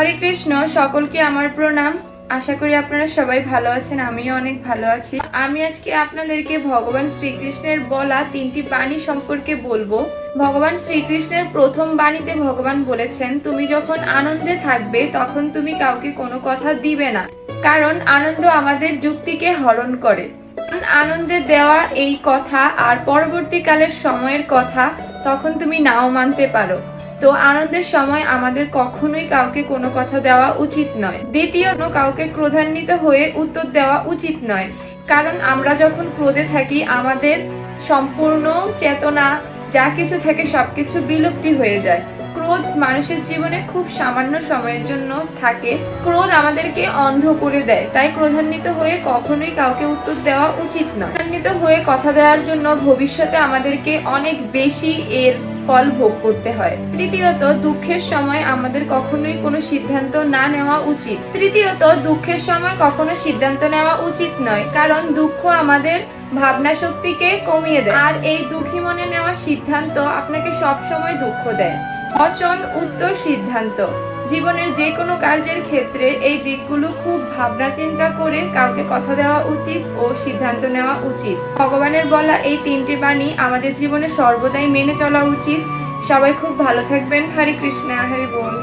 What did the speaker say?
হরে কৃষ্ণ। সকলকে আমার প্রণাম। আশা করি আপনারা সবাই ভালো আছেন, আমিও অনেক ভালো আছি। আমি আজকে আপনাদেরকে ভগবান শ্রীকৃষ্ণের বলা 3টি বাণী সম্পর্কে বলবো। ভগবান শ্রীকৃষ্ণের প্রথম বাণীতে ভগবান বলেছেন, তুমি যখন আনন্দে থাকবে তখন তুমি কাউকে কোনো কথা দিবে না, কারণ আনন্দ আমাদের যুক্তিকে হরণ করে। আনন্দে দেওয়া এই কথা আর পরবর্তীকালের সময়ের কথা তখন তুমি নাও মানতে পারো। তো আনন্দের সময় আমাদের কখনোই কাউকে কোনো কথা দেওয়া উচিত নয়। দ্বিতীয়ত, কাউকে ক্রোধান্বিত হয়ে উত্তর দেওয়া উচিত নয়, কারণ আমরা যখন ক্রোধে থাকি আমাদের সম্পূর্ণ চেতনা যা কিছু থাকে সবকিছু বিলুপ্তি হয়ে যায়। ক্রোধ মানুষের জীবনে খুব সামান্য সময়ের জন্য থাকে। ক্রোধ আমাদেরকে অন্ধ করে দেয়, তাই ক্রোধান্বিত হয়ে কখনোই কাউকে উত্তর দেওয়া উচিত নয়। ক্রোধান্বিত হয়ে কথা দেওয়ার জন্য ভবিষ্যতে আমাদেরকে অনেক বেশি এর ফল ভোগ করতে হয়। তৃতীয়ত, দুঃখের সময় আমাদের কখনোই কোনো সিদ্ধান্ত না নেওয়া উচিত। নেওয়া উচিত নয়, কারণ দুঃখ আমাদের ভাবনা শক্তিকে কমিয়ে দেয়, আর এই দুঃখী মনে নেওয়া সিদ্ধান্ত আপনাকে সব সময় দুঃখ দেয়। বচন, উত্তর, সিদ্ধান্ত। জীবনের যে কোনো কার্যের ক্ষেত্রে এই দিকগুলো খুব ভাবনা চিন্তা করে কাউকে কথা দেওয়া উচিত ও সিদ্ধান্ত নেওয়া উচিত। ভগবানের বলা এই 3টি বাণী আমাদের জীবনে সর্বদাই মেনে চলা উচিত। সবাই খুব ভালো থাকবেন। হরে কৃষ্ণ, হরি বল।